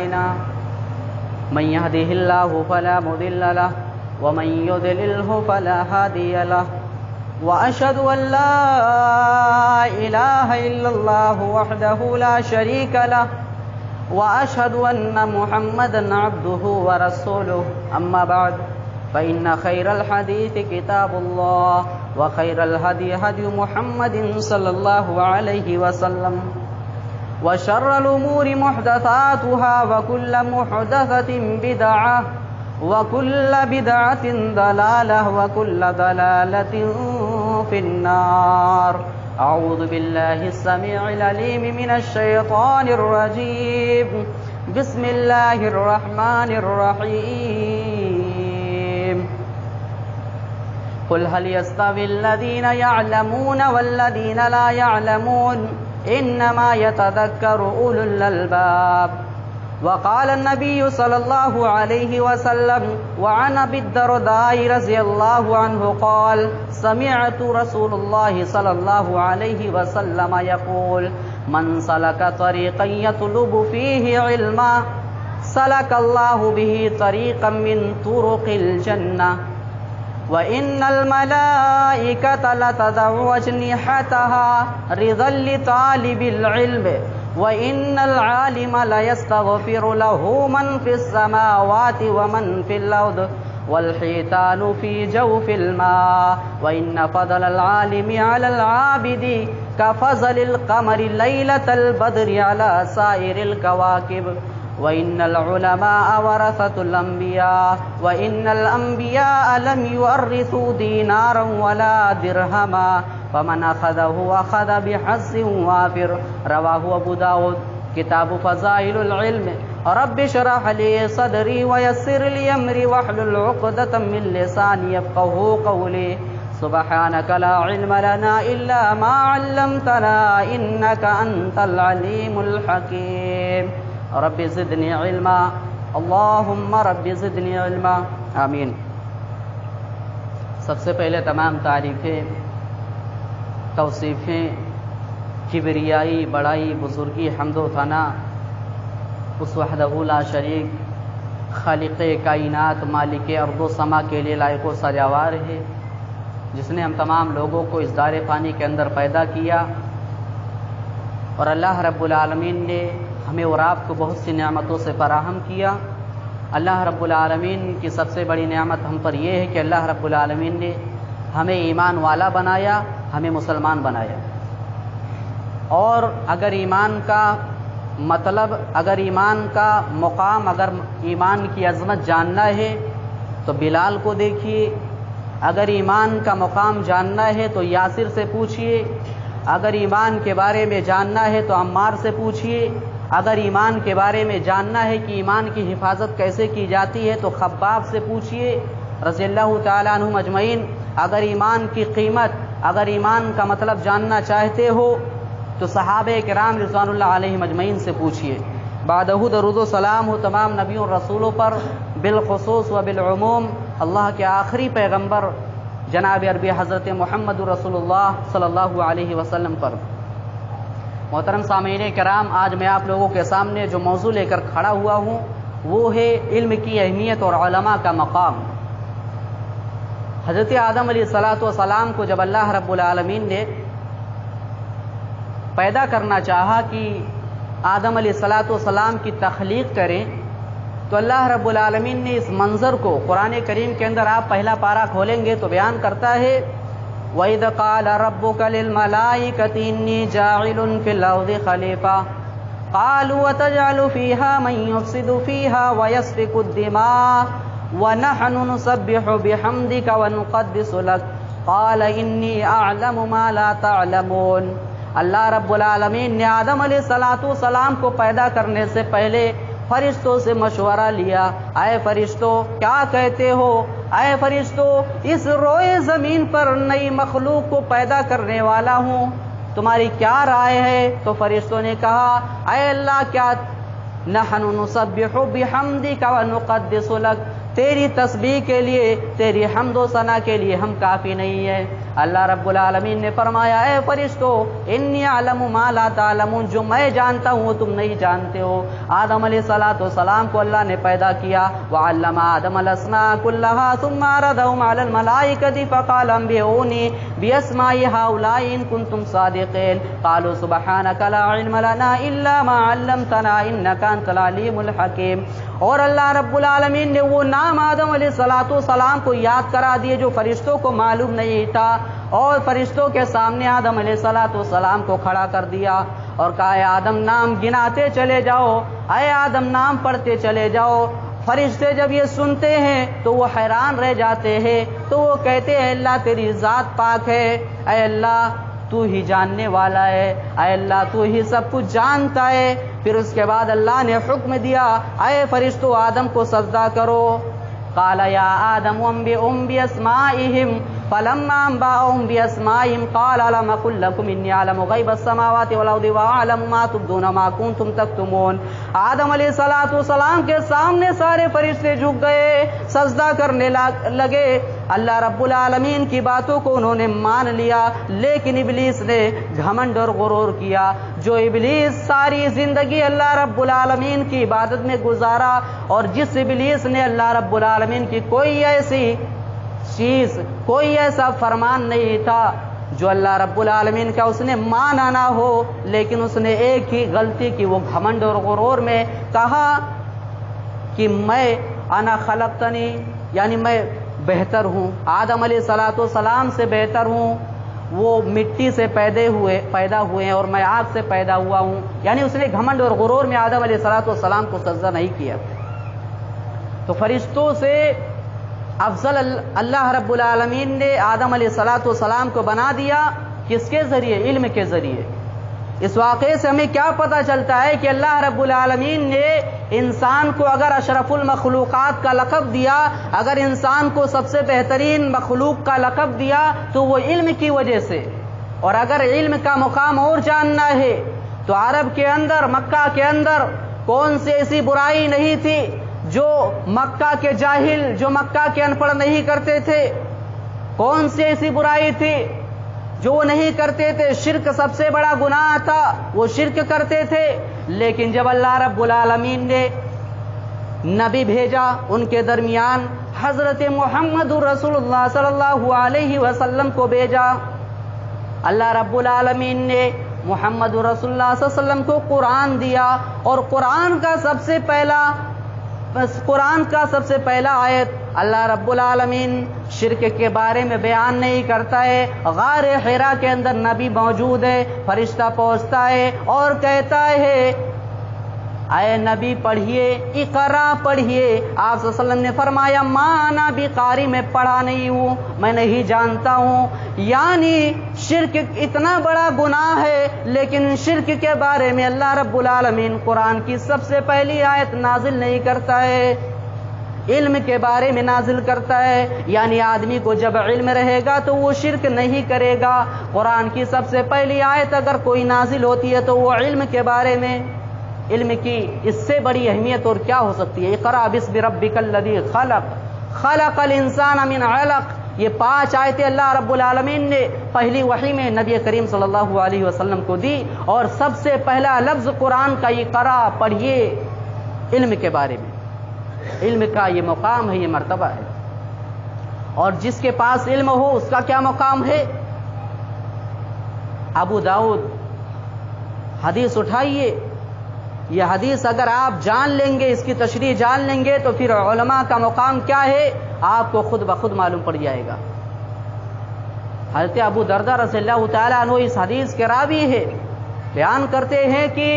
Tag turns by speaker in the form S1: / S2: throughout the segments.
S1: أعمالنا من يهده الله فلا مضل له ومن يضلله فلا هادي له وأشهد أن لا إله إلا الله وحده لا شريك له وأشهد أن محمدا عبده ورسوله أما بعد فإن خير الحديث كتاب الله وخير الهدي هدي محمد صلى الله عليه وسلم وشر الأمور محدثاتها وكل محدثة بدعة وكل بدعة ضلالة وكل ضلالة في النار. أعوذ بالله السميع العليم من الشيطان الرجيم. بسم الله الرحمن الرحيم. قل هل يستوي الذين يعلمون والذين لا يعلمون إنما يتذكر أولو الألباب. وقال النبي صلى الله عليه وسلم وعن أبي الدرداء رضي الله عنه قال سمعت رسول الله صلى الله عليه وسلم يقول من سلك طريقا يطلب فيه علما سلك الله به طريقا من طرق الجنة وإن الملائكة لتضع أجنحتها رضا لطالب العلم وإن العالم ليستغفر له من في السماوات ومن في الأرض والحيتان في جوف الماء وإن فضل العالم على العابد كفضل القمر ليلة البدر على سائر الكواكب وإن العلماء ورثة الأنبياء وإن الأنبياء لم يورثوا دينارا ولا درهما فمن أخذه أخذ بحظ وافر. رواه أبو داود. کتاب فضائل العلم. رب اشرح لي صدري ويسر لي أمري واحلل عقدة من لساني يفقهوا قولي. سبحانك لا علم لنا إلا ما علمتنا إنك أنت العليم الحكيم. رب زدنی علما. اللہم رب زدنی علما. آمین. سب سے پہلے تمام تعریفیں، توصیفیں، کبریائی، بڑائی، بزرگی، حمد و ثنا اس وحدہ لا شریک خالق کائنات مالک ارض و سما کے لیے لائق و سزاوار ہے، جس نے ہم تمام لوگوں کو اس دار فانی کے اندر پیدا کیا، اور اللہ رب العالمین نے ہمیں اور آپ کو بہت سی نعمتوں سے فراہم کیا. اللہ رب العالمین کی سب سے بڑی نعمت ہم پر یہ ہے کہ اللہ رب العالمین نے ہمیں ایمان والا بنایا، ہمیں مسلمان بنایا. اور اگر ایمان کا مطلب، اگر ایمان کا مقام، اگر ایمان کی عظمت جاننا ہے تو بلال کو دیکھیے. اگر ایمان کا مقام جاننا ہے تو یاسر سے پوچھیے. اگر ایمان کے بارے میں جاننا ہے تو عمار سے پوچھیے. اگر ایمان کے بارے میں جاننا ہے کہ ایمان کی حفاظت کیسے کی جاتی ہے تو خباب سے پوچھیے رضی اللہ تعالیٰ عنہم اجمعین. اگر ایمان کی قیمت، اگر ایمان کا مطلب جاننا چاہتے ہو تو صحابہ کرام رضوان اللہ علیہم اجمعین سے پوچھیے. بعدہ درود و سلام ہو تمام نبیوں اور رسولوں پر، بالخصوص و بالعموم اللہ کے آخری پیغمبر جناب عربی حضرت محمد رسول اللہ صلی اللہ علیہ وسلم پر. محترم سامعین کرام، آج میں آپ لوگوں کے سامنے جو موضوع لے کر کھڑا ہوا ہوں وہ ہے علم کی اہمیت اور علماء کا مقام. حضرت آدم علیہ السلام کو جب اللہ رب العالمین نے پیدا کرنا چاہا کہ آدم علیہ السلام کی تخلیق کریں تو اللہ رب العالمین نے اس منظر کو قرآن کریم کے اندر، آپ پہلا پارہ کھولیں گے تو بیان کرتا ہے وَإِذْ قَالَ رَبُّكَ لِلْمَلَائِكَةِ إِنِّي جَاعِلٌ فِي الْأَرْضِ خَلِيفَةً قَالُوا وَتَجْعَلُ فِيهَا مَن يُفْسِدُ فِيهَا وَيَسْفِكُ الدِّمَاءَ وَنَحْنُ نُسَبِّحُ بِحَمْدِكَ وَنُقَدِّسُ لَكَ قَالَ إِنِّي أَعْلَمُ مَا لَا تَعْلَمُونَ. اللہ رب العالمین نے آدم علیہ السلام کو پیدا کرنے سے پہلے فرشتوں سے مشورہ لیا. اے فرشتوں کیا کہتے ہو؟ اے فرشتوں اس روئے زمین پر نئی مخلوق کو پیدا کرنے والا ہوں، تمہاری کیا رائے ہے؟ تو فرشتوں نے کہا اے اللہ کیا نحن نسبح بحمدک ونقدس لک، تیری تسبیح کے لیے، تیری حمد و ثنا کے لیے ہم کافی نہیں ہے۔ اللہ رب العالمین نے فرمایا اے فرشتو انی اعلم ما لا تعلمون، جو میں جانتا ہوں وہ تم نہیں جانتے ہو۔ آدم علیہ السلام کو اللہ نے پیدا کیا، وعلم آدم الاسماء كلها ثم عرضهم على الملائکۃ فقال انبئونی باسماء هؤلاء ان کنتم صادقین قالوا سبحانک لا علم لنا الا ما علمتنا انک انت العلیم الحکیم۔ اور اللہ رب العالمین نے وہ نام آدم علیہ السلام کو یاد کرا دیے جو فرشتوں کو معلوم نہیں تھا، اور فرشتوں کے سامنے آدم علیہ السلام کو کھڑا کر دیا اور کہا اے آدم نام گناتے چلے جاؤ، اے آدم نام پڑھتے چلے جاؤ۔ فرشتے جب یہ سنتے ہیں تو وہ حیران رہ جاتے ہیں، تو وہ کہتے ہیں اللہ تیری ذات پاک ہے، اے اللہ تو ہی جاننے والا ہے، اے اللہ تو ہی سب کچھ جانتا ہے۔ پھر اس کے بعد اللہ نے حکم دیا اے فرشتوں آدم کو سجدہ کرو۔ قال یا آدم انبئهم باسمائهم فلما انبأهم باسمائهم قال الم اقل لكم انی اعلم غیب السماوات والارض واعلم ما تبدون ما کنتم تکتمون۔ آدم علیہ السلام کے سامنے سارے فرشتے جھک گئے، سجدہ کرنے لگے۔ اللہ رب العالمین کی باتوں کو انہوں نے مان لیا، لیکن ابلیس نے گھمنڈ اور غرور کیا۔ جو ابلیس ساری زندگی اللہ رب العالمین کی عبادت میں گزارا، اور جس ابلیس نے اللہ رب العالمین کی کوئی ایسی چیز، کوئی ایسا فرمان نہیں تھا جو اللہ رب العالمین کا اس نے مانا نہ ہو، لیکن اس نے ایک ہی غلطی کی، وہ گھمنڈ اور غرور میں کہا کہ میں انا خلقتنی، یعنی میں بہتر ہوں، آدم علیہ السلام سے بہتر ہوں، وہ مٹی سے پیدا ہوئے ہیں اور میں آگ سے پیدا ہوا ہوں۔ یعنی اس نے گھمنڈ اور غرور میں آدم علیہ السلام کو سجدہ نہیں کیا۔ تو فرشتوں سے افضل اللہ رب العالمین نے آدم علیہ السلام کو بنا دیا، کس کے ذریعے؟ علم کے ذریعے۔ اس واقعے سے ہمیں کیا پتہ چلتا ہے کہ اللہ رب العالمین نے انسان کو اگر اشرف المخلوقات کا لقب دیا، اگر انسان کو سب سے بہترین مخلوق کا لقب دیا تو وہ علم کی وجہ سے۔ اور اگر علم کا مقام اور جاننا ہے تو عرب کے اندر، مکہ کے اندر کون سی ایسی برائی نہیں تھی جو مکہ کے جاہل، جو مکہ کے ان پڑھ نہیں کرتے تھے؟ کون سی ایسی برائی تھی جو وہ نہیں کرتے تھے؟ شرک سب سے بڑا گناہ تھا، وہ شرک کرتے تھے۔ لیکن جب اللہ رب العالمین نے نبی بھیجا، ان کے درمیان حضرت محمد رسول اللہ صلی اللہ علیہ وسلم کو بھیجا، اللہ رب العالمین نے محمد رسول اللہ صلی اللہ علیہ وسلم کو قرآن دیا، اور قرآن کا سب سے پہلا آیت اللہ رب العالمین شرک کے بارے میں بیان نہیں کرتا ہے۔ غار حرا کے اندر نبی موجود ہے، فرشتہ پہنچتا ہے اور کہتا ہے اے نبی پڑھیے، اقرا پڑھیے۔ آپ صلی اللہ علیہ وسلم نے فرمایا مانا بھی قاری، میں پڑھا نہیں ہوں، میں نہیں جانتا ہوں۔ یعنی شرک اتنا بڑا گناہ ہے، لیکن شرک کے بارے میں اللہ رب العالمین قرآن کی سب سے پہلی آیت نازل نہیں کرتا ہے، علم کے بارے میں نازل کرتا ہے۔ یعنی آدمی کو جب علم رہے گا تو وہ شرک نہیں کرے گا۔ قرآن کی سب سے پہلی آیت اگر کوئی نازل ہوتی ہے تو وہ علم کے بارے میں۔ علم کی اس سے بڑی اہمیت اور کیا ہو سکتی ہے؟ اقرأ باسم ربک الذی خلق، خلق الانسان من علق۔ یہ 5 آیتیں اللہ رب العالمین نے پہلی وحی میں نبی کریم صلی اللہ علیہ وسلم کو دی، اور سب سے پہلا لفظ قرآن کا اقرأ، پڑھیے، علم کے بارے میں۔ علم کا یہ مقام ہے، یہ مرتبہ ہے، اور جس کے پاس علم ہو اس کا کیا مقام ہے؟ ابو داؤد حدیث اٹھائیے، یہ حدیث اگر آپ جان لیں گے، اس کی تشریح جان لیں گے تو پھر علماء کا مقام کیا ہے آپ کو خود بخود معلوم پڑ جائے گا۔ حضرت ابو دردہ رضی اللہ تعالیٰ عنہ اس حدیث کے راوی ہے، بیان کرتے ہیں کہ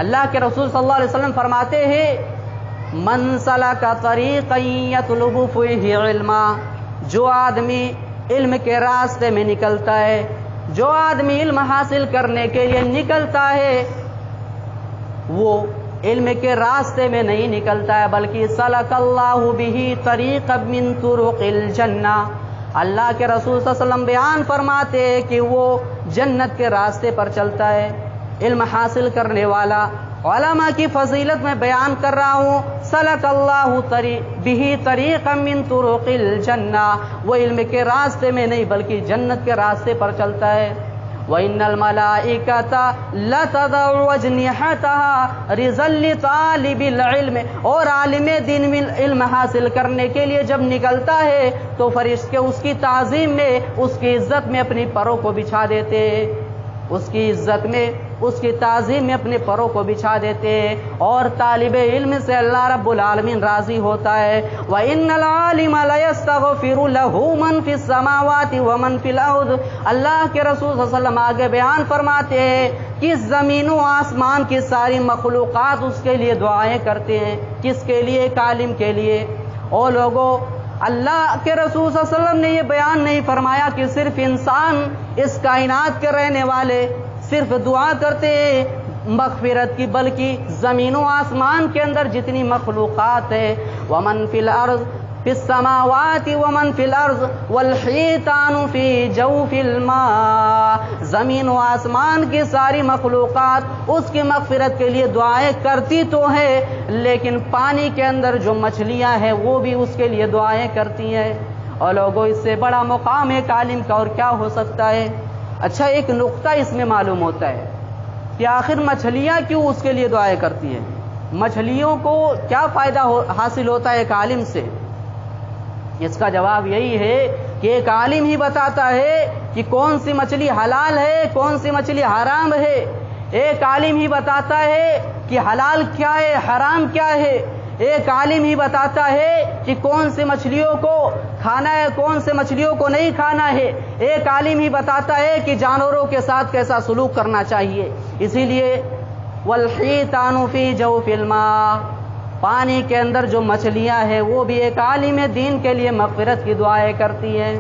S1: اللہ کے رسول صلی اللہ علیہ وسلم فرماتے ہیں من سلک طریقا یطلب فیہ علما، جو آدمی علم کے راستے میں نکلتا ہے، جو آدمی علم حاصل کرنے کے لیے نکلتا ہے، وہ علم کے راستے میں نہیں نکلتا ہے، بلکہ سلک اللہ بہ طریقا من طرق الجنہ۔ اللہ کے رسول صلی اللہ علیہ وسلم بیان فرماتے ہیں کہ وہ جنت کے راستے پر چلتا ہے۔ علم حاصل کرنے والا، علماء کی فضیلت میں بیان کر رہا ہوں، سلک اللہ بہ طریقا من طرق الجنہ، وہ علم کے راستے میں نہیں بلکہ جنت کے راستے پر چلتا ہے۔ وَإِنَّ الْمَلَائِكَةَ لَتَضَعُ أَجْنِحَتَهَا رِضًا لِطَالِبِ الْعِلْمِ، اور عالم دین میں علم حاصل کرنے کے لیے جب نکلتا ہے تو فرشتے اس کی تعظیم میں، اس کی عزت میں اپنی پروں کو بچھا دیتے، اس کی عزت میں، اس کی تعظیم میں اپنے پروں کو بچھا دیتے، اور طالب علم سے اللہ رب العالمین راضی ہوتا ہے۔ وَإِنَّ الْعَالِمَ لَيَسْتَغْفِرُ لَهُ مَنْ فِي السَّمَاوَاتِ وَمَنْ فِي الْأَرْضِ، اللہ کے رسول صلی اللہ علیہ وسلم آگے بیان فرماتے ہیں کہ زمین و آسمان کی ساری مخلوقات اس کے لیے دعائیں کرتے ہیں۔ کس کے لیے؟ ایک عالم کے لیے۔ اور لوگوں، اللہ کے رسول صلی اللہ علیہ وسلم نے یہ بیان نہیں فرمایا کہ صرف انسان، اس کائنات کے رہنے والے صرف دعا کرتے ہیں مغفرت کی، بلکہ زمین و آسمان کے اندر جتنی مخلوقات ہے، ومن فی الارض فی السماوات ومن فی الارض والحیتان فی جوف الماء، زمین و آسمان کی ساری مخلوقات اس کی مغفرت کے لیے دعائیں کرتی تو ہے، لیکن پانی کے اندر جو مچھلیاں ہیں وہ بھی اس کے لیے دعائیں کرتی ہیں۔ اور لوگوں، اس سے بڑا مقام ایک عالم کا اور کیا ہو سکتا ہے؟ اچھا، ایک نقطہ اس میں معلوم ہوتا ہے کہ آخر مچھلیاں کیوں اس کے لیے دعائیں کرتی ہیں؟ مچھلیوں کو کیا فائدہ حاصل ہوتا ہے ایک عالم سے؟ اس کا جواب یہی ہے کہ ایک عالم ہی بتاتا ہے کہ کون سی مچھلی حلال ہے، کون سی مچھلی حرام ہے۔ ایک عالم ہی بتاتا ہے کہ حلال کیا ہے، حرام کیا ہے۔ ایک عالم ہی بتاتا ہے کہ کون سی مچھلیوں کو کھانا ہے، کون سے مچھلیوں کو نہیں کھانا ہے۔ ایک عالم ہی بتاتا ہے کہ جانوروں کے ساتھ کیسا سلوک کرنا چاہیے۔ اسی لیے والحیتان فی جوف الماء، پانی کے اندر جو مچھلیاں ہیں وہ بھی ایک عالم دین کے لیے مغفرت کی دعائیں کرتی ہیں۔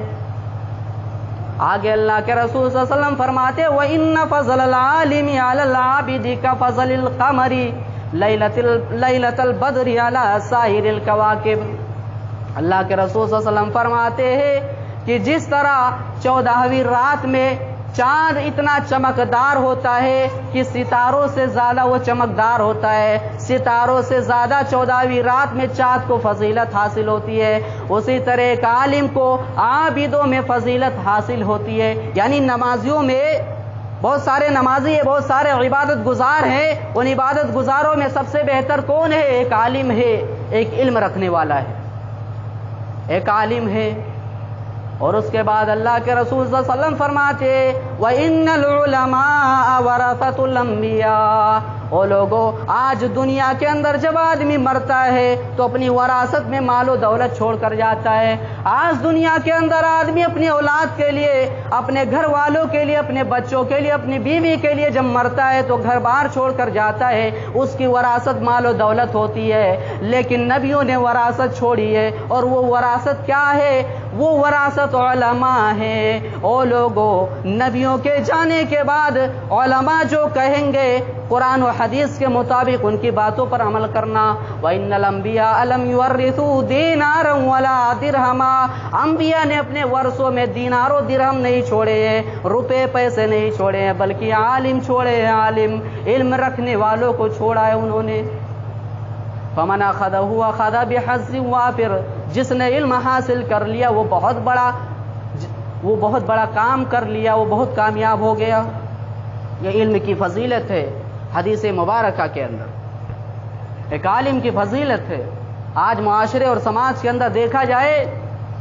S1: آگے اللہ کے رسول صلی اللہ علیہ وسلم فرماتے وَإِنَّ فَضْلَ الْعَالِمِ عَلَى الْعَابِدِ كَفَضْلِ الْقَمَرِ لیلۃ البدر علی سائر الکواکب، اللہ کے رسول صلی اللہ علیہ وسلم فرماتے ہیں کہ جس طرح 14ویں رات میں چاند اتنا چمکدار ہوتا ہے کہ ستاروں سے زیادہ وہ چمکدار ہوتا ہے، ستاروں سے زیادہ 14ویں رات میں چاند کو فضیلت حاصل ہوتی ہے، اسی طرح ایک عالم کو عابدوں میں فضیلت حاصل ہوتی ہے۔ یعنی نمازیوں میں بہت سارے نمازی ہیں، بہت سارے عبادت گزار ہیں، ان عبادت گزاروں میں سب سے بہتر کون ہے؟ ایک عالم ہے، ایک علم رکھنے والا ہے، ایک عالم ہے۔ اور اس کے بعد اللہ کے رسول صلی اللہ علیہ وسلم فرماتے وَإِنَّ الْعُلَمَاءَ وَرَثَةُ الْأَنْبِيَاءِ، او لوگوں، آج دنیا کے اندر جب آدمی مرتا ہے تو اپنی وراثت میں مال و دولت چھوڑ کر جاتا ہے۔ آج دنیا کے اندر آدمی اپنی اولاد کے لیے، اپنے گھر والوں کے لیے، اپنے بچوں کے لیے، اپنی بیوی کے لیے جب مرتا ہے تو گھر بار چھوڑ کر جاتا ہے، اس کی وراثت مال و دولت ہوتی ہے۔ لیکن نبیوں نے وراثت چھوڑی ہے، اور وہ وراثت کیا ہے؟ وہ وراثت علماء ہے۔ او لوگوں، نبیوں کے جانے کے بعد علماء جو کہیں گے قرآن و حدیث کے مطابق ان کی باتوں پر عمل کرنا۔ وَإِنَّ الْأَنْبِيَاءَ لَمْ يُوَرِّثُوا دِينَارًا وَلَا دِرْهَمًا، انبیاء نے اپنے ورثوں میں دینار و درہم نہیں چھوڑے ہیں، روپے پیسے نہیں چھوڑے ہیں، بلکہ عالم چھوڑے ہیں، عالم علم رکھنے والوں کو چھوڑا ہے انہوں نے۔ فَمَنْ أَخَذَهُ أَخَذَ بِحَظٍّ وَافِرٍ، جس نے علم حاصل کر لیا وہ بہت بڑا کام کر لیا، وہ بہت کامیاب ہو گیا۔ یہ علم کی فضیلت ہے حدیث مبارکہ کے اندر، ایک عالم کی فضیلت ہے۔ آج معاشرے اور سماج کے اندر دیکھا جائے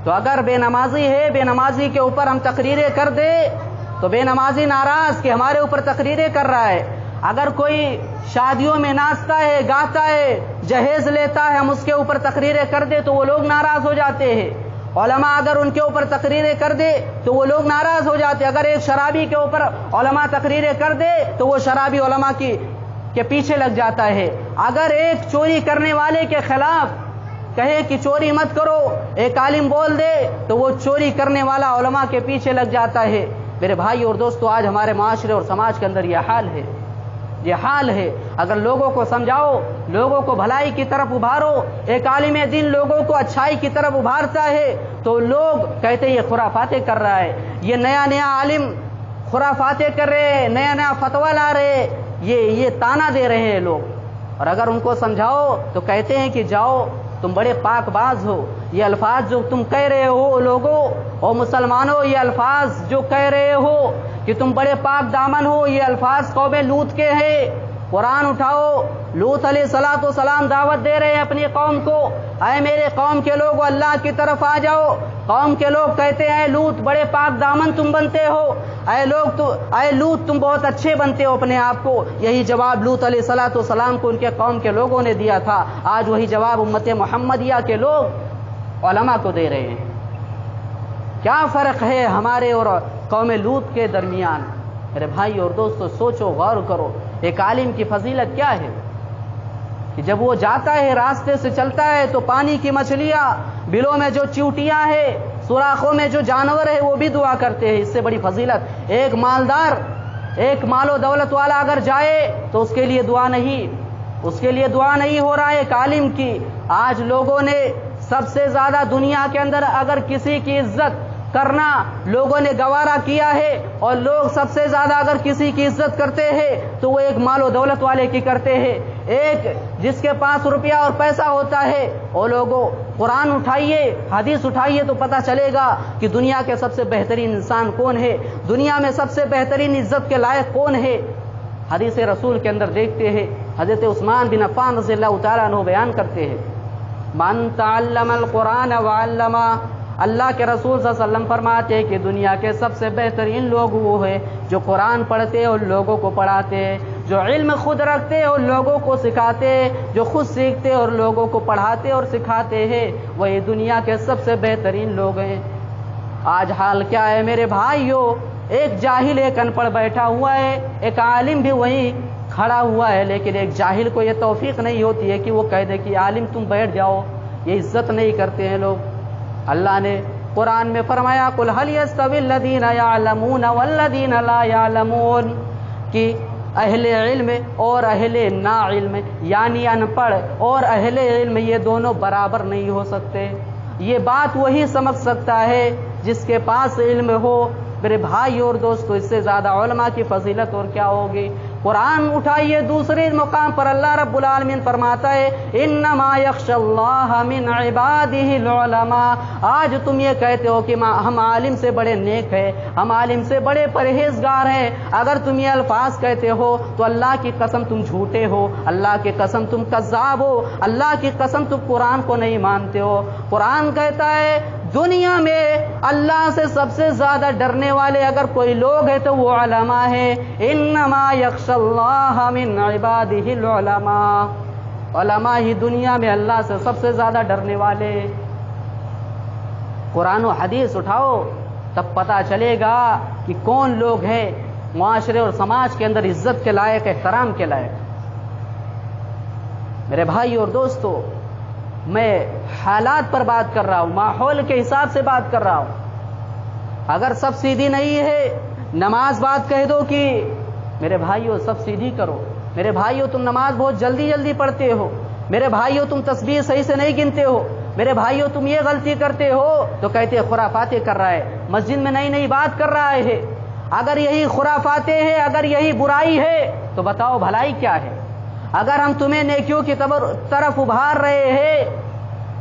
S1: تو اگر بے نمازی ہے، بے نمازی کے اوپر ہم تقریریں کر دے تو بے نمازی ناراض کہ ہمارے اوپر تقریریں کر رہا ہے۔ اگر کوئی شادیوں میں ناچتا ہے، گاتا ہے، جہیز لیتا ہے، ہم اس کے اوپر تقریریں کر دے تو وہ لوگ ناراض ہو جاتے ہیں۔ علماء اگر ان کے اوپر تقریریں کر دے تو وہ لوگ ناراض ہو جاتے ہیں۔ اگر ایک شرابی کے اوپر علماء تقریریں کر دے تو وہ شرابی علماء کے پیچھے لگ جاتا ہے۔ اگر ایک چوری کرنے والے کے خلاف کہے کہ چوری مت کرو، ایک عالم بول دے تو وہ چوری کرنے والا علماء کے پیچھے لگ جاتا ہے۔ میرے بھائی اور دوستو، آج ہمارے معاشرے اور سماج کے اندر یہ حال ہے، یہ حال ہے۔ اگر لوگوں کو سمجھاؤ، لوگوں کو بھلائی کی طرف ابھارو، ایک عالم دین لوگوں کو اچھائی کی طرف ابھارتا ہے تو لوگ کہتے یہ خرافاتیں کر رہا ہے، یہ نیا عالم خرافاتیں کر رہے ہیں، نیا فتویٰ لا رہے ہیں، یہ تانا دے رہے ہیں لوگ۔ اور اگر ان کو سمجھاؤ تو کہتے ہیں کہ جاؤ تم بڑے پاک باز ہو. یہ الفاظ جو تم کہہ رہے ہو لوگوں اور مسلمانوں، یہ الفاظ جو کہہ رہے ہو کہ تم بڑے پاک دامن ہو، یہ الفاظ قوم لوط کے ہیں. قرآن اٹھاؤ، لوط علیہ الصلوۃ والسلام دعوت دے رہے ہیں اپنی قوم کو، اے میرے قوم کے لوگ اللہ کی طرف آ جاؤ. قوم کے لوگ کہتے ہیں لوط بڑے پاک دامن تم بنتے ہو، اے لوط تم بہت اچھے بنتے ہو اپنے آپ کو. یہی جواب لوط علیہ الصلوۃ والسلام کو ان کے قوم کے لوگوں نے دیا تھا. آج وہی جواب امت محمدیہ کے لوگ علماء کو دے رہے ہیں. کیا فرق ہے ہمارے اور قوم لوط کے درمیان؟ میرے بھائی اور دوستو سوچو، غور کرو. ایک عالم کی فضیلت کیا ہے کہ جب وہ جاتا ہے راستے سے چلتا ہے تو پانی کی مچھلیاں، بلوں میں جو چیونٹیاں ہیں، سوراخوں میں جو جانور ہے وہ بھی دعا کرتے ہیں. اس سے بڑی فضیلت ایک مالدار، ایک مال و دولت والا اگر جائے تو اس کے لیے دعا نہیں ہو رہا ہے. ایک عالم کی آج لوگوں نے سب سے زیادہ دنیا کے اندر اگر کسی کی عزت کرنا لوگوں نے گوارا کیا ہے، اور لوگ سب سے زیادہ اگر کسی کی عزت کرتے ہیں تو وہ ایک مال و دولت والے کی کرتے ہیں، ایک جس کے پاس روپیہ اور پیسہ ہوتا ہے. وہ لوگوں قرآن اٹھائیے، حدیث اٹھائیے تو پتہ چلے گا کہ دنیا کے سب سے بہترین انسان کون ہے، دنیا میں سب سے بہترین عزت کے لائق کون ہے. حدیث رسول کے اندر دیکھتے ہیں حضرت عثمان بن عفان رضی اللہ تعالیٰ عنہ بیان کرتے ہیں، من تعلم القرآن وعلمہ. اللہ کے رسول صلی اللہ علیہ وسلم فرماتے ہیں کہ دنیا کے سب سے بہترین لوگ وہ ہیں جو قرآن پڑھتے اور لوگوں کو پڑھاتے ہیں، جو علم خود رکھتے اور لوگوں کو سکھاتے، جو خود سیکھتے اور لوگوں کو پڑھاتے اور سکھاتے ہیں، وہی دنیا کے سب سے بہترین لوگ ہیں. آج حال کیا ہے میرے بھائیوں؟ ایک جاہل، ایک ان پڑھ بیٹھا ہوا ہے، ایک عالم بھی وہیں کھڑا ہوا ہے، لیکن ایک جاہل کو یہ توفیق نہیں ہوتی ہے کہ وہ کہہ دے کہ عالم تم بیٹھ جاؤ. یہ عزت نہیں کرتے ہیں لوگ. اللہ نے قرآن میں فرمایا قل هل يستوي الذين يعلمون والذين لا يعلمون، کہ اہل علم اور اہل نا علم یعنی ان پڑھ اور اہل علم یہ دونوں برابر نہیں ہو سکتے. یہ بات وہی سمجھ سکتا ہے جس کے پاس علم ہو. میرے بھائی اور دوستو اس سے زیادہ علماء کی فضیلت اور کیا ہوگی؟ قرآن اٹھائیے دوسرے مقام پر اللہ رب العالمین فرماتا ہے انما یخشی اللہ من عبادہ العلماء. آج تم یہ کہتے ہو کہ ہم عالم سے بڑے نیک ہیں، ہم عالم سے بڑے پرہیزگار ہیں. اگر تم یہ الفاظ کہتے ہو تو اللہ کی قسم تم جھوٹے ہو، اللہ کی قسم تم کذاب ہو، اللہ کی قسم تم قرآن کو نہیں مانتے ہو. قرآن کہتا ہے دنیا میں اللہ سے سب سے زیادہ ڈرنے والے اگر کوئی لوگ ہیں تو وہ علماء ہیں. انما یخشی اللہ من عبادہ العلماء. علماء ہی دنیا میں اللہ سے سب سے زیادہ ڈرنے والے. قرآن و حدیث اٹھاؤ تب پتہ چلے گا کہ کون لوگ ہیں معاشرے اور سماج کے اندر عزت کے لائق، احترام کے لائق. میرے بھائی اور دوستو میں حالات پر بات کر رہا ہوں، ماحول کے حساب سے بات کر رہا ہوں. اگر سب سیدھی نہیں ہے، نماز بات کہہ دو کہ میرے بھائیو سب سیدھی کرو، میرے بھائیو تم نماز بہت جلدی جلدی پڑھتے ہو، میرے بھائیو تم تسبیح صحیح سے نہیں گنتے ہو، میرے بھائیو تم یہ غلطی کرتے ہو، تو کہتے خرافاتیں کر رہا ہے، مسجد میں نئی نئی بات کر رہا ہے. اگر یہی خرافاتیں ہیں، اگر یہی برائی ہے تو بتاؤ بھلائی کیا ہے؟ اگر ہم تمہیں نیکیوں کی طرف ابھار رہے ہیں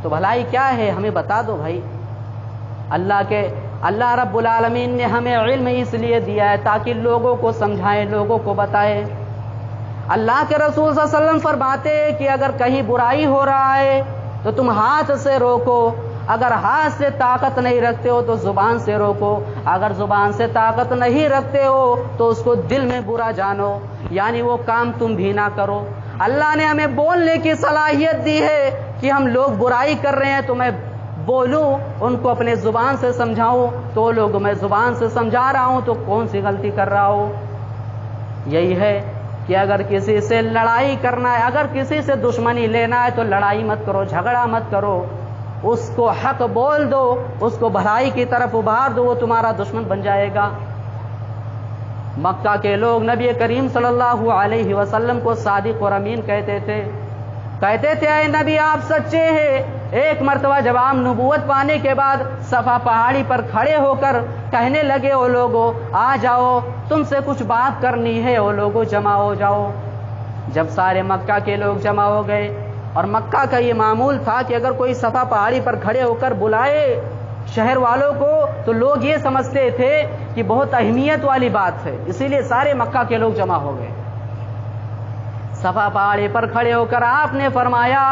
S1: تو بھلائی کیا ہے؟ ہمیں بتا دو بھائی. اللہ رب العالمین نے ہمیں علم اس لیے دیا ہے تاکہ لوگوں کو سمجھائیں، لوگوں کو بتائیں. اللہ کے رسول صلی اللہ علیہ وسلم فرماتے کہ اگر کہیں برائی ہو رہا ہے تو تم ہاتھ سے روکو، اگر ہاتھ سے طاقت نہیں رکھتے ہو تو زبان سے روکو، اگر زبان سے طاقت نہیں رکھتے ہو تو اس کو دل میں برا جانو، یعنی وہ کام تم بھی نہ کرو. اللہ نے ہمیں بولنے کی صلاحیت دی ہے کہ ہم لوگ برائی کر رہے ہیں تو میں بولوں، ان کو اپنے زبان سے سمجھاؤں، تو لوگ میں زبان سے سمجھا رہا ہوں تو کون سی غلطی کر رہا ہوں؟ یہی ہے کہ اگر کسی سے لڑائی کرنا ہے، اگر کسی سے دشمنی لینا ہے تو لڑائی مت کرو، جھگڑا مت کرو، اس کو حق بول دو، اس کو بھلائی کی طرف ابھار دو، وہ تمہارا دشمن بن جائے گا. مکہ کے لوگ نبی کریم صلی اللہ علیہ وسلم کو صادق اور امین کہتے تھے اے نبی آپ سچے ہیں. ایک مرتبہ جب آپ نبوت پانے کے بعد صفا پہاڑی پر کھڑے ہو کر کہنے لگے او لوگو آ جاؤ، تم سے کچھ بات کرنی ہے، او لوگو جمع ہو جاؤ. جب سارے مکہ کے لوگ جمع ہو گئے، اور مکہ کا یہ معمول تھا کہ اگر کوئی صفا پہاڑی پر کھڑے ہو کر بلائے شہر والوں کو تو لوگ یہ سمجھتے تھے کہ بہت اہمیت والی بات ہے، اسی لیے سارے مکہ کے لوگ جمع ہو گئے۔ صفا پہاڑی پر کھڑے ہو کر آپ نے فرمایا،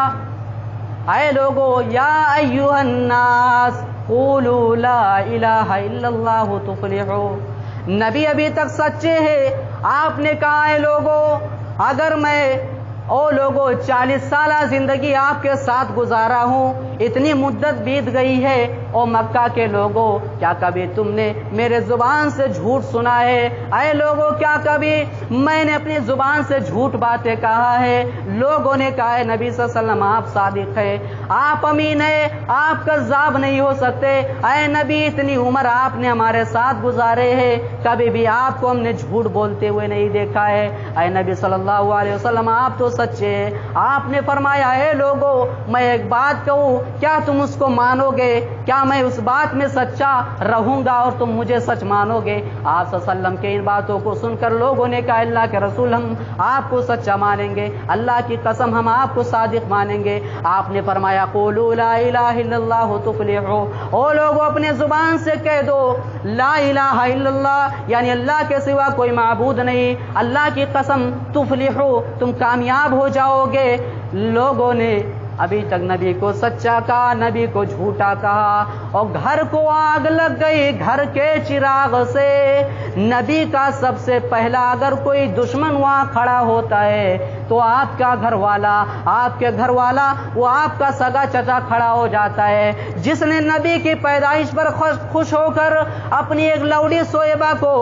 S1: اے لوگو، یا ایھا الناس قولوا لا الہ الا اللہ تفلحوا۔ نبی ابھی تک سچے ہیں، آپ نے کہا اے لوگو، اگر میں 40 سالہ زندگی آپ کے ساتھ گزارا ہوں، اتنی مدت بیت گئی ہے، او مکہ کے لوگوں، کیا کبھی تم نے میرے زبان سے جھوٹ سنا ہے؟ اے لوگوں، کیا کبھی میں نے اپنی زبان سے جھوٹ باتیں کہا ہے؟ لوگوں نے کہا ہے نبی صلی اللہ علیہ وسلم آپ صادق ہے، آپ امین ہے، آپ کذاب نہیں ہو سکتے۔ اے نبی، اتنی عمر آپ نے ہمارے ساتھ گزارے ہیں، کبھی بھی آپ کو ہم نے جھوٹ بولتے ہوئے نہیں دیکھا ہے۔ اے نبی صلی اللہ علیہ وسلم، آپ تو سچے ہیں۔ آپ نے فرمایا، اے لوگوں، میں ایک بات کہوں، کیا تم اس کو مانو گے؟ کیا میں اس بات میں سچا رہوں گا اور تم مجھے سچ مانو گے؟ آپ صلی اللہ علیہ وسلم کے ان باتوں کو سن کر لوگوں نے کہا، اللہ کے رسول، ہم آپ کو سچا مانیں گے، اللہ کی قسم ہم آپ کو صادق مانیں گے۔ آپ نے فرمایا، قولوا لا الہ الا اللہ تفلحوا۔ او لوگوں، اپنے زبان سے کہہ دو لا الہ الا اللہ، یعنی اللہ کے سوا کوئی معبود نہیں، اللہ کی قسم تفلحوا، تم کامیاب ہو جاؤ گے۔ لوگوں نے ابھی تک نبی کو سچا کہا، نبی کو جھوٹا کہا، اور گھر کو آگ لگ گئی گھر کے چراغ سے۔ نبی کا سب سے پہلا اگر کوئی دشمن وہاں کھڑا ہوتا ہے تو آپ کا گھر والا، آپ کے گھر والا، وہ آپ کا سگا چچا کھڑا ہو جاتا ہے، جس نے نبی کی پیدائش پر خوش ہو کر اپنی ایک لوڑی صہیبہ کو،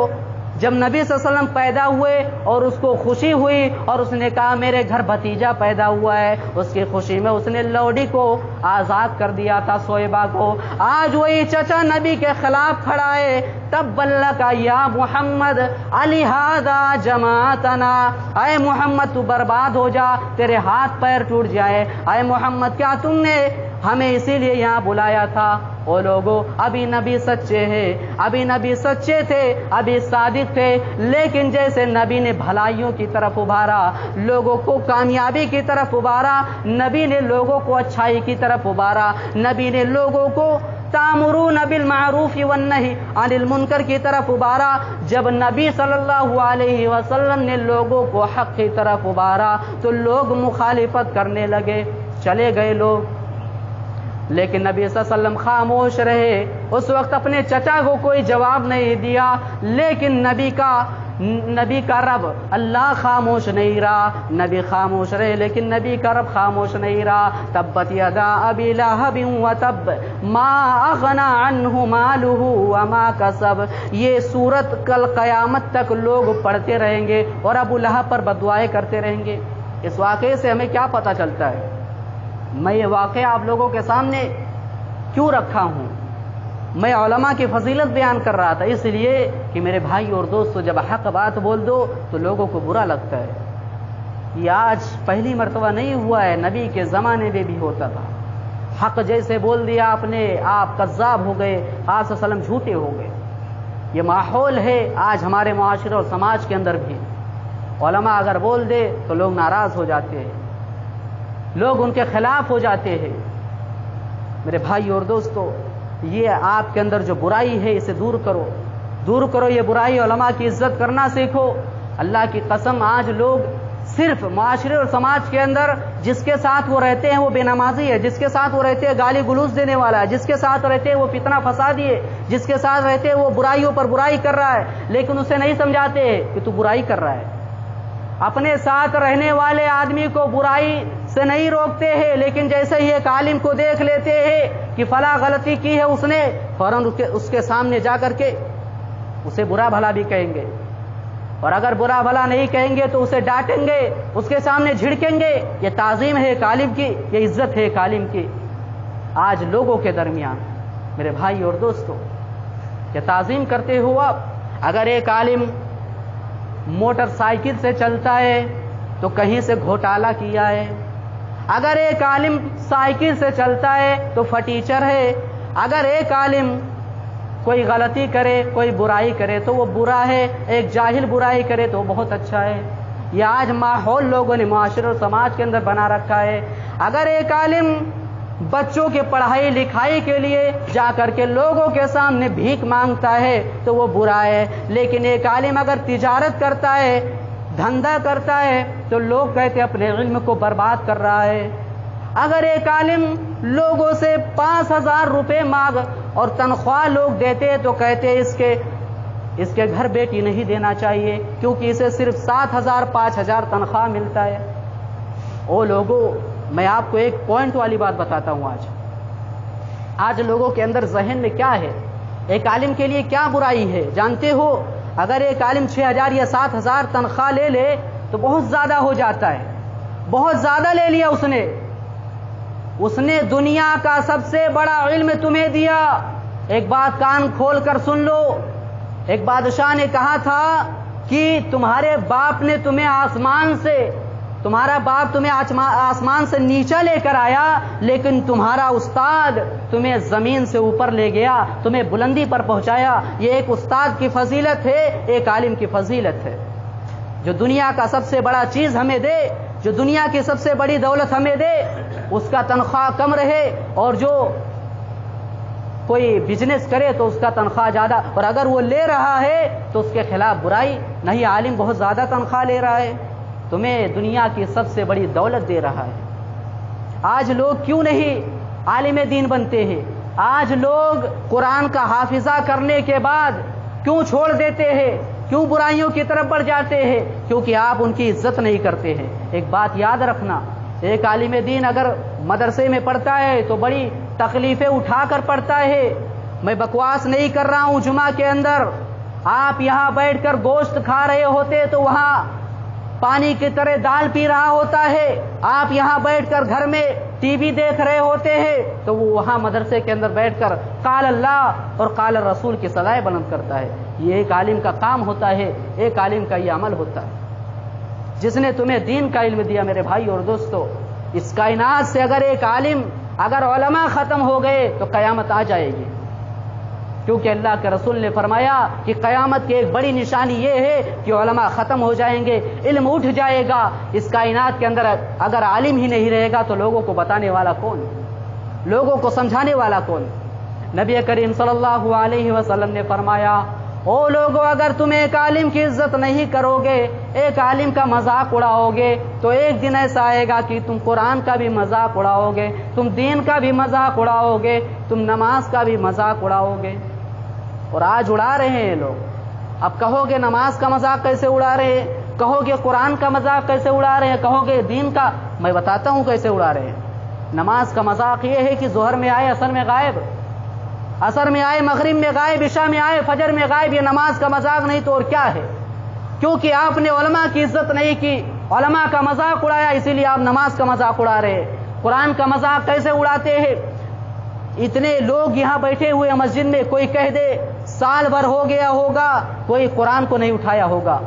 S1: جب نبی صلی اللہ علیہ وسلم پیدا ہوئے اور اس کو خوشی ہوئی اور اس نے کہا میرے گھر بھتیجا پیدا ہوا ہے، اس کی خوشی میں اس نے لوڈی کو آزاد کر دیا تھا، صہیبہ کو۔ آج وہی چچا نبی کے خلاف کھڑا ہے، تبا لک یا محمد الہذا جماعتنا، اے محمد تو برباد ہو جا، تیرے ہاتھ پیر ٹوٹ جائے۔ اے محمد، کیا تم نے ہمیں اسی لیے یہاں بلایا تھا؟ او لوگوں، ابھی نبی سچے ہیں، ابھی نبی سچے تھے، ابھی صادق تھے، لیکن جیسے نبی نے بھلائیوں کی طرف ابھارا، لوگوں کو کامیابی کی طرف ابھارا، نبی نے لوگوں کو اچھائی کی طرف ابھارا، نبی نے لوگوں کو تامرون بالمعروف والنہی عن المنکر کی طرف ابھارا، جب نبی صلی اللہ علیہ وسلم نے لوگوں کو حق کی طرف ابھارا تو لوگ مخالفت کرنے لگے، چلے گئے لوگ، لیکن نبی صلی اللہ علیہ وسلم خاموش رہے۔ اس وقت اپنے چچا کو کوئی جواب نہیں دیا، لیکن نبی کا رب اللہ خاموش نہیں رہا، نبی خاموش رہے لیکن نبی کا رب خاموش نہیں رہا۔ تبت یدا ابی لہب وتب ما اغنی عنہ مالہ وما کسب، یہ سورت کل قیامت تک لوگ پڑھتے رہیں گے اور ابو لہب پر بددعائیں کرتے رہیں گے۔ اس واقعے سے ہمیں کیا پتہ چلتا ہے؟ میں یہ واقعہ آپ لوگوں کے سامنے کیوں رکھا ہوں؟ میں علماء کی فضیلت بیان کر رہا تھا، اس لیے کہ میرے بھائی اور دوستو، جب حق بات بول دو تو لوگوں کو برا لگتا ہے۔ یہ آج پہلی مرتبہ نہیں ہوا ہے، نبی کے زمانے میں بھی ہوتا تھا۔ حق جیسے بول دیا آپ نے، آپ کذاب ہو گئے، آپ صلی اللہ علیہ وسلم جھوٹے ہو گئے۔ یہ ماحول ہے آج ہمارے معاشرے اور سماج کے اندر بھی، علماء اگر بول دے تو لوگ ناراض ہو جاتے ہیں، لوگ ان کے خلاف ہو جاتے ہیں۔ میرے بھائی اور دوستو، یہ آپ کے اندر جو برائی ہے اسے دور کرو، دور کرو یہ برائی، علماء کی عزت کرنا سیکھو۔ اللہ کی قسم، آج لوگ صرف معاشرے اور سماج کے اندر جس کے ساتھ وہ رہتے ہیں وہ بے نمازی ہے، جس کے ساتھ وہ رہتے ہیں گالی گلوچ دینے والا ہے، جس کے ساتھ رہتے ہیں وہ فتنہ فسادی ہے، جس کے ساتھ رہتے ہیں وہ برائیوں پر برائی کر رہا ہے، لیکن اسے نہیں سمجھاتے کہ تو برائی کر رہا ہے۔ اپنے ساتھ رہنے والے آدمی کو برائی سے نہیں روکتے ہیں، لیکن جیسے ہی ایک عالم کو دیکھ لیتے ہیں کہ فلاں غلطی کی ہے اس نے، فوراً اس کے سامنے جا کر کے اسے برا بھلا بھی کہیں گے، اور اگر برا بھلا نہیں کہیں گے تو اسے ڈانٹیں گے، اس کے سامنے جھڑکیں گے۔ یہ تعظیم ہے ایک عالم کی، یہ عزت ہے ایک عالم کی۔ آج لوگوں کے درمیان میرے بھائی اور دوستو، یہ تعظیم کرتے ہو آپ؟ اگر ایک عالم موٹر سائیکل سے چلتا ہے تو کہیں سے گھوٹالہ کیا ہے، اگر ایک عالم سائیکل سے چلتا ہے تو فٹیچر ہے، اگر ایک عالم کوئی غلطی کرے، کوئی برائی کرے تو وہ برا ہے، ایک جاہل برائی کرے تو وہ بہت اچھا ہے۔ یہ آج ماحول لوگوں نے معاشرے اور سماج کے اندر بنا رکھا ہے۔ اگر ایک عالم بچوں کے پڑھائی لکھائی کے لیے جا کر کے لوگوں کے سامنے بھیک مانگتا ہے تو وہ برا ہے، لیکن ایک عالم اگر تجارت کرتا ہے، دھندا کرتا ہے تو لوگ کہتے ہیں اپنے علم کو برباد کر رہا ہے۔ اگر ایک عالم لوگوں سے 5,000 روپے مانگ اور تنخواہ لوگ دیتے تو کہتے ہیں اس کے گھر بیٹی نہیں دینا چاہیے کیونکہ اسے صرف 7,000 5,000 تنخواہ ملتا ہے۔ او لوگوں، میں آپ کو ایک پوائنٹ والی بات بتاتا ہوں۔ آج لوگوں کے اندر ذہن میں کیا ہے، ایک عالم کے لیے کیا برائی ہے جانتے ہو؟ اگر ایک عالم 6,000 یا 7,000 تنخواہ لے لے تو بہت زیادہ ہو جاتا ہے، بہت زیادہ لے لیا اس نے دنیا کا سب سے بڑا علم تمہیں دیا۔ ایک بات کان کھول کر سن لو، ایک بادشاہ نے کہا تھا کہ تمہارے باپ نے تمہیں تمہارا باپ تمہیں آسمان سے نیچا لے کر آیا، لیکن تمہارا استاد تمہیں زمین سے اوپر لے گیا، تمہیں بلندی پر پہنچایا۔ یہ ایک استاد کی فضیلت ہے، ایک عالم کی فضیلت ہے۔ جو دنیا کا سب سے بڑا چیز ہمیں دے، جو دنیا کی سب سے بڑی دولت ہمیں دے، اس کا تنخواہ کم رہے، اور جو کوئی بزنس کرے تو اس کا تنخواہ زیادہ، اور اگر وہ لے رہا ہے تو اس کے خلاف برائی نہیں، عالم بہت زیادہ تنخواہ لے رہا ہے، تمہیں دنیا کی سب سے بڑی دولت دے رہا ہے۔ آج لوگ کیوں نہیں عالم دین بنتے ہیں؟ آج لوگ قرآن کا حافظہ کرنے کے بعد کیوں چھوڑ دیتے ہیں؟ کیوں برائیوں کی طرف بڑھ جاتے ہیں؟ کیونکہ آپ ان کی عزت نہیں کرتے ہیں۔ ایک بات یاد رکھنا، ایک عالم دین اگر مدرسے میں پڑھتا ہے تو بڑی تکلیفیں اٹھا کر پڑھتا ہے۔ میں بکواس نہیں کر رہا ہوں۔ جمعہ کے اندر آپ یہاں بیٹھ کر گوشت کھا رہے ہوتے تو وہاں پانی کی طرح دال پی رہا ہوتا ہے۔ آپ یہاں بیٹھ کر گھر میں ٹی وی دیکھ رہے ہوتے ہیں تو وہ وہاں مدرسے کے اندر بیٹھ کر قال اللہ اور قال رسول کی صدائیں بلند کرتا ہے۔ یہ ایک عالم کا کام ہوتا ہے، ایک عالم کا یہ عمل ہوتا ہے۔ جس نے تمہیں دین کا علم دیا میرے بھائی اور دوستو، اس کائنات سے اگر علماء ختم ہو گئے تو قیامت آ جائے گی، کیونکہ اللہ کے رسول نے فرمایا کہ قیامت کی ایک بڑی نشانی یہ ہے کہ علماء ختم ہو جائیں گے، علم اٹھ جائے گا۔ اس کائنات کے اندر اگر عالم ہی نہیں رہے گا تو لوگوں کو بتانے والا کون، لوگوں کو سمجھانے والا کون؟ نبی کریم صلی اللہ علیہ وسلم نے فرمایا، او لوگو، اگر تم ایک عالم کی عزت نہیں کرو گے، ایک عالم کا مذاق اڑاؤ گے، تو ایک دن ایسا آئے گا کہ تم قرآن کا بھی مذاق اڑاؤ گے، تم دین کا بھی مذاق اڑاؤ گے، تم نماز کا بھی مذاق اڑاؤ گے۔ اور آج اڑا رہے ہیں لوگ۔ اب کہو گے نماز کا مذاق کیسے اڑا رہے ہیں، کہو گے قرآن کا مذاق کیسے اڑا رہے ہیں، کہو گے دین کا، میں بتاتا ہوں کیسے اڑا رہے ہیں۔ نماز کا مذاق یہ ہے کہ ظہر میں آئے عصر میں غائب، عصر میں آئے مغرب میں غائب، عشاء میں آئے فجر میں غائب، یہ نماز کا مذاق نہیں تو اور کیا ہے؟ کیونکہ آپ نے علماء کی عزت نہیں کی، علماء کا مذاق اڑایا، اسی لیے آپ نماز کا مذاق اڑا رہے ہیں۔ قرآن کا مذاق کیسے اڑاتے ہیں؟ اتنے لوگ یہاں بیٹھے ہوئے مسجد میں، کوئی کہہ دے سال بھر ہو گیا ہوگا کوئی قرآن کو نہیں اٹھایا ہوگا،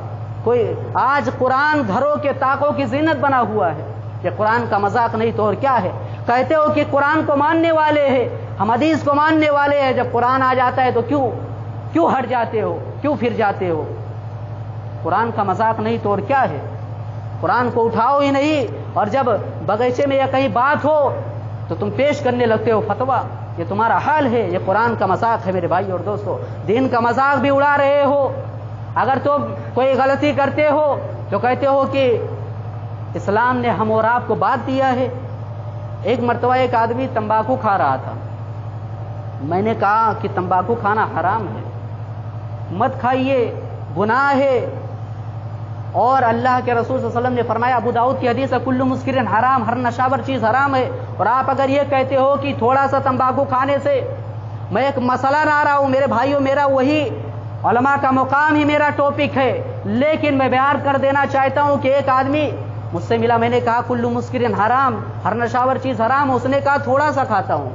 S1: کوئی آج قرآن گھروں کے طاقوں کی زینت بنا ہوا ہے۔ کہ قرآن کا مذاق نہیں تو اور کیا ہے؟ کہتے ہو کہ قرآن کو ماننے والے ہیں، ہم حدیث کو ماننے والے ہیں، جب قرآن آ جاتا ہے تو کیوں ہٹ جاتے ہو، کیوں پھر جاتے ہو؟ قرآن کا مذاق نہیں تو اور کیا ہے؟ قرآن کو اٹھاؤ ہی نہیں، اور جب بغیچے میں یا کہیں بات ہو تو تم پیش کرنے لگتے ہو فتویٰ۔ یہ تمہارا حال ہے، یہ قرآن کا مذاق ہے میرے بھائی اور دوستو۔ دین کا مذاق بھی اڑا رہے ہو۔ اگر تم کوئی غلطی کرتے ہو تو کہتے ہو کہ اسلام نے ہم اور آپ کو بات دیا ہے۔ ایک مرتبہ ایک آدمی تمباکو کھا رہا تھا، میں نے کہا کہ تمباکو کھانا حرام ہے، مت کھائیے، گناہ ہے، اور اللہ کے رسول صلی اللہ علیہ وسلم نے فرمایا، ابو داؤد کی حدیث ہے، کل مسکر حرام، ہر نشاور چیز حرام ہے۔ اور آپ اگر یہ کہتے ہو کہ تھوڑا سا تمباکو کھانے سے میں ایک مسئلہ لا رہا ہوں، میرے بھائیوں، میرا وہی علماء کا مقام ہی میرا ٹاپک ہے، لیکن میں بیان کر دینا چاہتا ہوں کہ ایک آدمی مجھ سے ملا، میں نے کہا کل مسکر حرام، ہر نشاور چیز حرام، اس نے کہا تھوڑا سا کھاتا ہوں،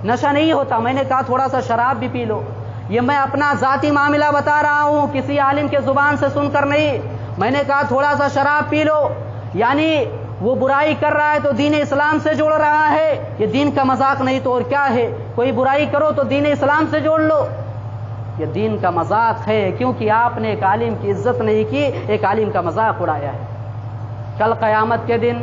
S1: نشہ نہیں ہوتا۔ میں نے کہا تھوڑا سا شراب بھی پی لو۔ یہ میں اپنا ذاتی معاملہ بتا رہا ہوں، کسی عالم کے زبان سے سن کر نہیں۔ میں نے کہا تھوڑا سا شراب پی لو، یعنی وہ برائی کر رہا ہے تو دین اسلام سے جوڑ رہا ہے، یہ دین کا مذاق نہیں تو اور کیا ہے؟ کوئی برائی کرو تو دین اسلام سے جوڑ لو۔ یہ دین کا مذاق ہے، کیونکہ آپ نے ایک عالم کی عزت نہیں کی، ایک عالم کا مذاق اڑایا ہے۔ کل قیامت کے دن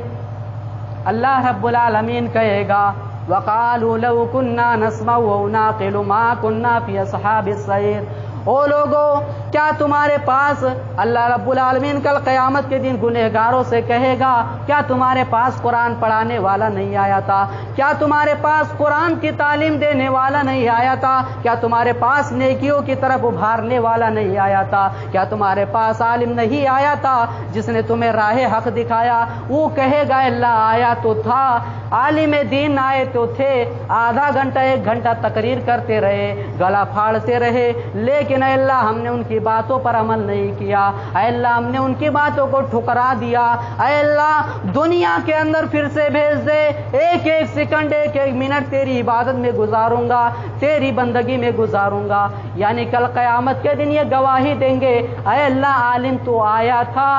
S1: اللہ رب العالمین کہے گا وَقَالُوا لَوْ كُنَّا نَسْمَعُ أَوْ نَعْقِلُ مَا كُنَّا فِي أَصْحَابِ السَّعِيرِ۔ او لوگو، کیا تمہارے پاس، اللہ رب العالمین کل قیامت کے دن گنہگاروں سے کہے گا کیا تمہارے پاس قرآن پڑھانے والا نہیں آیا تھا؟ کیا تمہارے پاس قرآن کی تعلیم دینے والا نہیں آیا تھا؟ کیا تمہارے پاس نیکیوں کی طرف ابھارنے والا نہیں آیا تھا؟ کیا تمہارے پاس عالم نہیں آیا تھا جس نے تمہیں راہ حق دکھایا؟ وہ کہے گا اللہ آیا تو تھا، عالم دین آئے تو تھے، آدھا گھنٹہ 1 گھنٹہ تقریر کرتے رہے، گلا پھاڑتے رہے، لیکن اے اللہ ہم نے ان کی باتوں پر عمل نہیں کیا، اے اللہ ہم نے ان کی باتوں کو ٹھکرا دیا، اے اللہ دنیا کے اندر پھر سے بھیج دے، ایک ایک سیکنڈ 1 منٹ تیری عبادت میں گزاروں گا، تیری بندگی میں گزاروں گا۔ یعنی کل قیامت کے دن یہ گواہی دیں گے اے اللہ عالم تو آیا تھا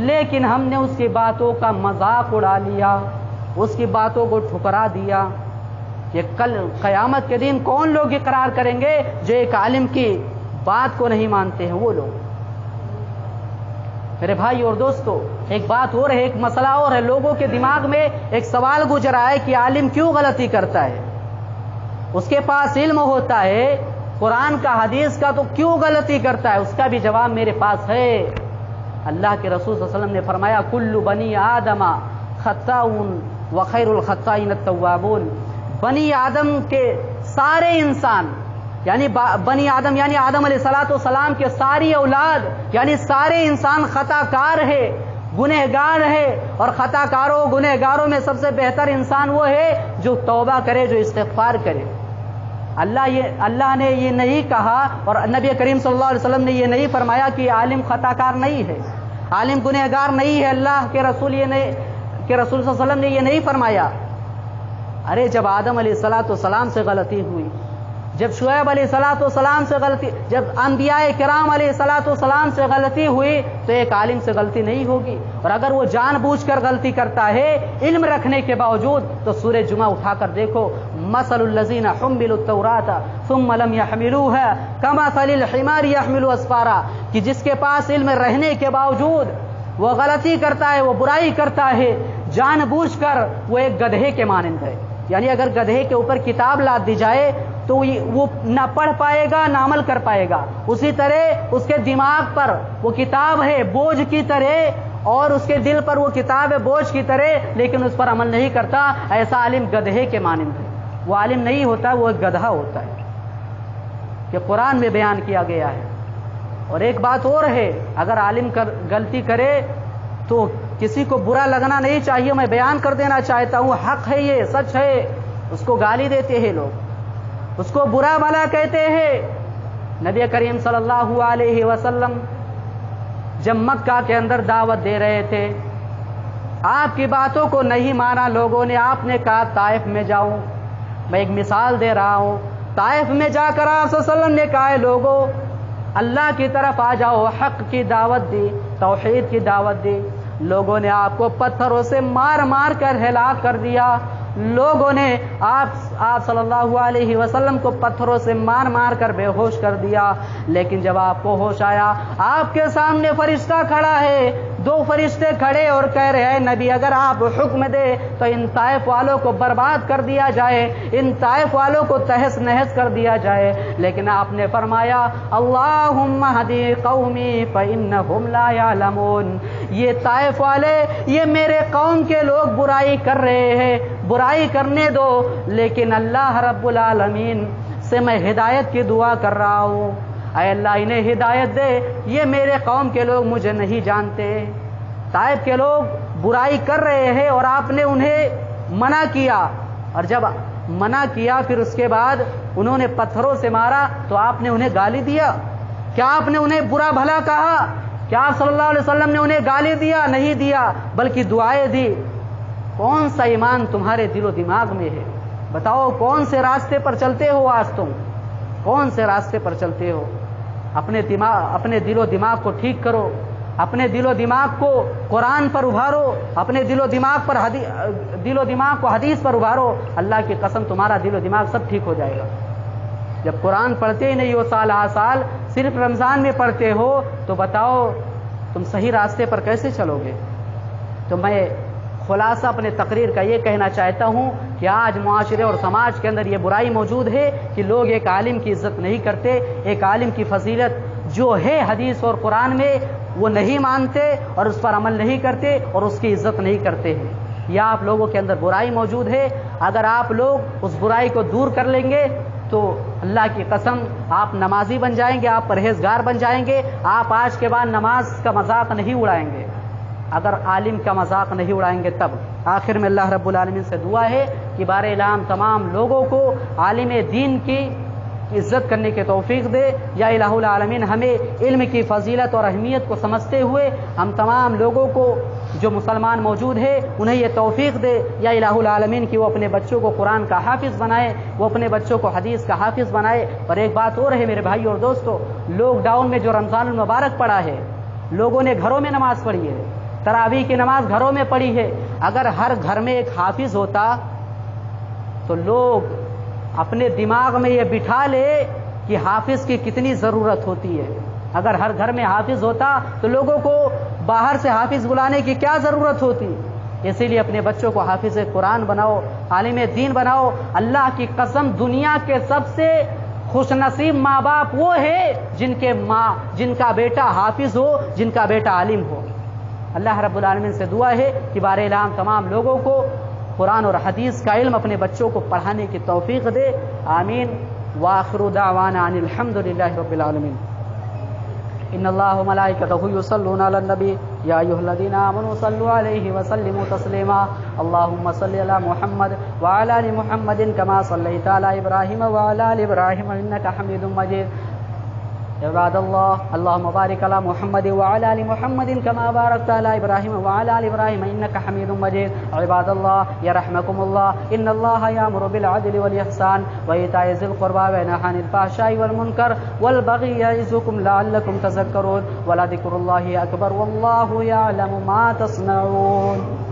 S1: لیکن ہم نے اس کی باتوں کا مذاق اڑا لیا، اس کی باتوں کو ٹھکرا دیا۔ یہ کل قیامت کے دن کون لوگ اقرار کریں گے؟ جو ایک عالم کی بات کو نہیں مانتے ہیں، وہ لوگ۔ میرے بھائی اور دوستو، ایک بات اور ہے، ایک مسئلہ اور ہے، لوگوں کے دماغ میں ایک سوال گزرا ہے کہ عالم کیوں غلطی کرتا ہے؟ اس کے پاس علم ہوتا ہے قرآن کا حدیث کا، تو کیوں غلطی کرتا ہے؟ اس کا بھی جواب میرے پاس ہے۔ اللہ کے رسول صلی اللہ علیہ وسلم نے فرمایا کل بنی آدم خطاؤن وخیر الخطائین التوابون۔ بنی آدم کے سارے انسان، یعنی بنی آدم یعنی آدم علیہ السلام کے ساری اولاد، یعنی سارے انسان خطا کار ہے، گنہگار ہے، اور خطا کاروں گنہگاروں میں سب سے بہتر انسان وہ ہے جو توبہ کرے، جو استغفار کرے۔ اللہ نے یہ نہیں کہا اور نبی کریم صلی اللہ علیہ وسلم نے یہ نہیں فرمایا کہ عالم خطا کار نہیں ہے، عالم گنہگار نہیں ہے۔ اللہ کے رسول صلی اللہ علیہ وسلم نے یہ نہیں فرمایا۔ ارے جب آدم علیہ السلام سے غلطی ہوئی، جب شعیب علیہ السلام سے غلطی، جب انبیاء کرام علیہ السلام سے غلطی ہوئی تو ایک عالم سے غلطی نہیں ہوگی؟ اور اگر وہ جان بوجھ کر غلطی کرتا ہے علم رکھنے کے باوجود، تو سورہ جمعہ اٹھا کر دیکھو، مثل الذین حملوا التوراۃ ثم لم يحملوها كمثل الحمار يحمل اسفارا، کہ جس کے پاس علم رہنے کے باوجود وہ غلطی کرتا ہے، وہ برائی کرتا ہے جان بوجھ کر، وہ ایک گدھے کے مانند ہے۔ یعنی اگر گدھے کے اوپر کتاب لاد دی جائے تو وہ نہ پڑھ پائے گا نہ عمل کر پائے گا، اسی طرح اس کے دماغ پر وہ کتاب ہے بوجھ کی طرح، اور اس کے دل پر وہ کتاب ہے بوجھ کی طرح، لیکن اس پر عمل نہیں کرتا۔ ایسا عالم گدھے کے مانند ہے، وہ عالم نہیں ہوتا، وہ ایک گدھا ہوتا ہے، کہ قرآن میں بیان کیا گیا ہے۔ اور ایک بات اور ہے، اگر عالم غلطی کرے تو کسی کو برا لگنا نہیں چاہیے، میں بیان کر دینا چاہتا ہوں، حق ہے، یہ سچ ہے۔ اس کو گالی دیتے ہیں لوگ، اس کو برا بھلا کہتے ہیں۔ نبی کریم صلی اللہ علیہ وسلم جب مکہ کے اندر دعوت دے رہے تھے، آپ کی باتوں کو نہیں مانا لوگوں نے، آپ نے کہا طائف میں جاؤں۔ میں ایک مثال دے رہا ہوں، طائف میں جا کر آپ صلی اللہ علیہ وسلم نے کہا لوگوں اللہ کی طرف آ جاؤ، حق کی دعوت دی، توحید کی دعوت دی۔ لوگوں نے آپ کو پتھروں سے مار مار کر ہلاک کر دیا، لوگوں نے آپ صلی اللہ علیہ وسلم کو پتھروں سے مار مار کر بے ہوش کر دیا۔ لیکن جب آپ کو ہوش آیا، آپ کے سامنے فرشتہ کھڑا ہے، 2 فرشتے کھڑے اور کہہ رہے ہیں نبی اگر آپ حکم دے تو ان طائف والوں کو برباد کر دیا جائے، ان طائف والوں کو تہس نہس کر دیا جائے۔ لیکن آپ نے فرمایا اللہم ہدی قومی فإنہم لا یعلمون، یہ طائف والے، یہ میرے قوم کے لوگ برائی کر رہے ہیں، برائی کرنے دو، لیکن اللہ رب العالمین سے میں ہدایت کی دعا کر رہا ہوں، اے اللہ انہیں ہدایت دے، یہ میرے قوم کے لوگ مجھے نہیں جانتے۔ طائف کے لوگ برائی کر رہے ہیں اور آپ نے انہیں منع کیا، اور جب منع کیا پھر اس کے بعد انہوں نے پتھروں سے مارا تو آپ نے انہیں گالی دیا؟ کیا آپ نے انہیں برا بھلا کہا؟ کیا آپ صلی اللہ علیہ وسلم نے انہیں گالی دیا؟ نہیں دیا، بلکہ دعائیں دی۔ کون سا ایمان تمہارے دل و دماغ میں ہے؟ بتاؤ کون سے راستے پر چلتے ہو آج تم؟ کون سے راستے پر چلتے ہو؟ اپنے دل و دماغ کو ٹھیک کرو، اپنے دل و دماغ کو قرآن پر ابھارو، اپنے دل و دماغ کو حدیث پر ابھارو، اللہ کی قسم تمہارا دل و دماغ سب ٹھیک ہو جائے گا۔ جب قرآن پڑھتے ہی نہیں ہو سال ہر سال، صرف رمضان میں پڑھتے ہو، تو بتاؤ تم صحیح راستے پر کیسے چلو گے؟ تو میں خلاصہ اپنے تقریر کا یہ کہنا چاہتا ہوں کہ آج معاشرے اور سماج کے اندر یہ برائی موجود ہے کہ لوگ ایک عالم کی عزت نہیں کرتے، ایک عالم کی فضیلت جو ہے حدیث اور قرآن میں وہ نہیں مانتے اور اس پر عمل نہیں کرتے اور اس کی عزت نہیں کرتے ہیں۔ یہ آپ لوگوں کے اندر برائی موجود ہے۔ اگر آپ لوگ اس برائی کو دور کر لیں گے تو اللہ کی قسم آپ نمازی بن جائیں گے، آپ پرہیزگار بن جائیں گے، آپ آج کے بعد نماز کا مذاق نہیں اڑائیں گے، اگر عالم کا مذاق نہیں اڑائیں گے تب۔ آخر میں اللہ رب العالمین سے دعا ہے کہ بار الہام تمام لوگوں کو عالم دین کی عزت کرنے کی توفیق دے۔ یا الہ العالمین ہمیں علم کی فضیلت اور اہمیت کو سمجھتے ہوئے ہم تمام لوگوں کو جو مسلمان موجود ہے انہیں یہ توفیق دے۔ یا الہ العالمین کہ وہ اپنے بچوں کو قرآن کا حافظ بنائے، وہ اپنے بچوں کو حدیث کا حافظ بنائے۔ اور ایک بات اور ہے میرے بھائی اور دوستو، لاک ڈاؤن میں جو رمضان المبارک پڑا ہے، لوگوں نے گھروں میں نماز پڑھی ہے، تراویح کی نماز گھروں میں پڑھی ہے۔ اگر ہر گھر میں ایک حافظ ہوتا تو لوگ اپنے دماغ میں یہ بٹھا لے کہ حافظ کی کتنی ضرورت ہوتی ہے۔ اگر ہر گھر میں حافظ ہوتا تو لوگوں کو باہر سے حافظ بلانے کی کیا ضرورت ہوتی؟ اسی لیے اپنے بچوں کو حافظ قرآن بناؤ، عالم دین بناؤ۔ اللہ کی قسم دنیا کے سب سے خوش نصیب ماں باپ وہ ہے جن کا بیٹا حافظ ہو، جن کا بیٹا عالم ہو۔ اللہ رب العالمین سے دعا ہے کہ بار الہام تمام لوگوں کو قرآن اور حدیث کا علم اپنے بچوں کو پڑھانے کی توفیق دے، آمین۔ وآخر دعوانا ان الحمد للہ رب العالمین۔ ان اللہ وملائکتہ یصلون علی النبی یا ایھا الذین آمنوا صلوا علیہ وسلموا تسلیما۔ اللهم صل علی محمد وعلی آل محمد کما صلیت علی ابراہیم وعلی آل ابراہیم انک حمید مجید۔ عباد اللہ اللهم بارک علی محمد وعلی آل محمد کما بارکت علی ابراہیم وعلی آل ابراہیم انک حمید مجید۔ عباد اللہ یرحمکم اللہ ان اللہ یامر بالعدل والاحسان وایتاء ذی القربى وینہی عن الفحشاء والمنکر والبغی یعظکم لعلکم تذکرون ولذکر اللہ اکبر واللہ یعلم ما تصنعون۔